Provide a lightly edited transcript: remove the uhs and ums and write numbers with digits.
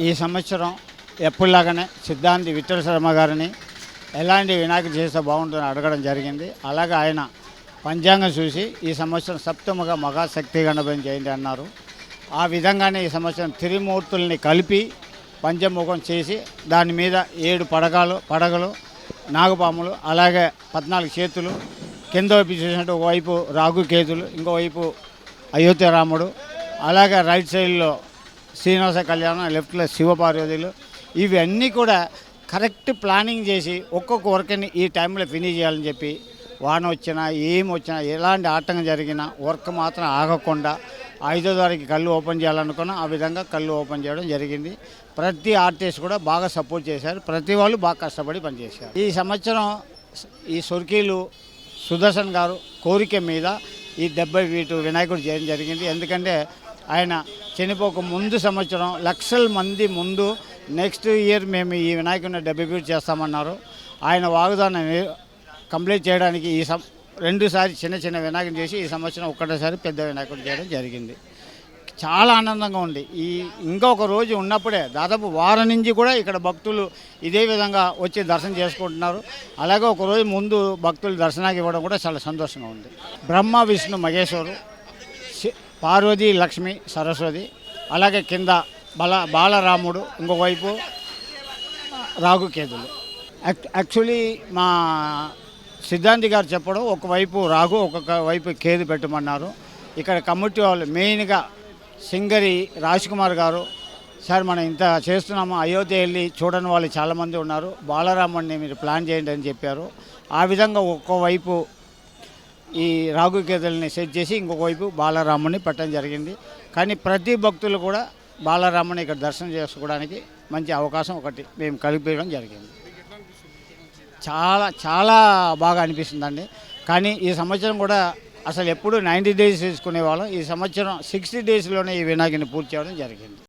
ఈ సంవత్సరం ఎప్పుడులాగానే సిద్ధాంతి విఠల శర్మ గారిని ఎలాంటి వినాయకుడు చేస్తే బాగుంటుందని అడగడం జరిగింది. అలాగే ఆయన పంచాంగం చూసి ఈ సంవత్సరం సప్తముగా మహాశక్తి గణపతిని చేయండి అన్నారు. ఆ విధంగానే ఈ సంవత్సరం త్రిమూర్తుల్ని కలిపి పంచముఖం చేసి దాని మీద 7 పడగలు నాగపాములు, అలాగే 14 చేతులు, కింద వైపు చూసినట్టు ఒకవైపు రాగుకేతులు, ఇంకోవైపు అయోధ్య రాముడు, అలాగే రైట్ సైడ్లో శ్రీనివాస కళ్యాణం, లెఫ్ట్లో శివపార్వతులు, ఇవన్నీ కూడా కరెక్ట్ ప్లానింగ్ చేసి ఒక్కొక్క వర్క్ని ఈ టైంలో ఫినిష్ చేయాలని చెప్పి వాన వచ్చినా ఏం వచ్చినా ఎలాంటి ఆటంకం జరిగినా వర్క్ మాత్రం ఆగకుండా 5వ తారీఖు కళ్ళు ఓపెన్ చేయాలనుకున్నా ఆ విధంగా కళ్ళు ఓపెన్ చేయడం జరిగింది. ప్రతి ఆర్టిస్ట్ కూడా బాగా సపోర్ట్ చేశారు. ప్రతి వాళ్ళు బాగా కష్టపడి పనిచేశారు. ఈ సంవత్సరం ఈ సొర్కీలు సుదర్శన్ గారు కోరిక మీద ఈ 70 ఫీటు వినాయకుడు చేయడం జరిగింది. ఎందుకంటే ఆయన చనిపోక ముందు సంవత్సరం లక్షల మంది ముందు నెక్స్ట్ ఇయర్ మేము ఈ వినాయకుడిని 70 ఫీట్ చేస్తామన్నారు. ఆయన వాగ్దానం కంప్లీట్ చేయడానికి ఈ 2 సారి చిన్న వినాయకుడిని చేసి ఈ సంవత్సరం ఒక్కటేసారి పెద్ద వినాయకుడిని చేయడం జరిగింది. చాలా ఆనందంగా ఉంది. ఇంకొక రోజు ఉన్నప్పుడే దాదాపు వారం నుంచి కూడా ఇక్కడ భక్తులు ఇదే విధంగా వచ్చి దర్శనం చేసుకుంటున్నారు. అలాగే ఒక రోజు ముందు భక్తులు దర్శనానికి ఇవ్వడం కూడా చాలా సంతోషంగా ఉంది. బ్రహ్మ విష్ణు మహేశ్వరు, పార్వతీ లక్ష్మి సరస్వతి, అలాగే కింద బాలరాముడు, ఇంకోవైపు రాగుకేతులు. యాక్చువల్లీ మా సిద్ధాంతి గారు చెప్పడం ఒకవైపు రాగు ఒక్కొక్క వైపు కేదు పెట్టమన్నారు. ఇక్కడ కమిటీ వాళ్ళు మెయిన్గా సింగరి రాజ్ కుమార్ గారు, సార్ మనం ఇంత చేస్తున్నాము, అయోధ్య వెళ్ళి చూడని వాళ్ళు చాలామంది ఉన్నారు, బాలరాముడిని మీరు ప్లాన్ చేయండి అని చెప్పారు. ఆ విధంగా ఒక్కోవైపు ఈ రాగుకేతుల్ని సెట్ చేసి ఇంకొక వైపు బాలరాముని పెట్టడం జరిగింది. కానీ ప్రతి భక్తులు కూడా బాలరాముని ఇక్కడ దర్శనం చేసుకోవడానికి మంచి అవకాశం ఒకటి మేము కలిపేయడం జరిగింది. చాలా బాగా అనిపిస్తుందండి. కానీ ఈ సంవత్సరం కూడా అసలు ఎప్పుడు 90 డేస్ తీసుకునేవాళ్ళం, ఈ సంవత్సరం 60 డేస్లోనే ఈ వినాయకుని పూర్తి చేయడం జరిగింది.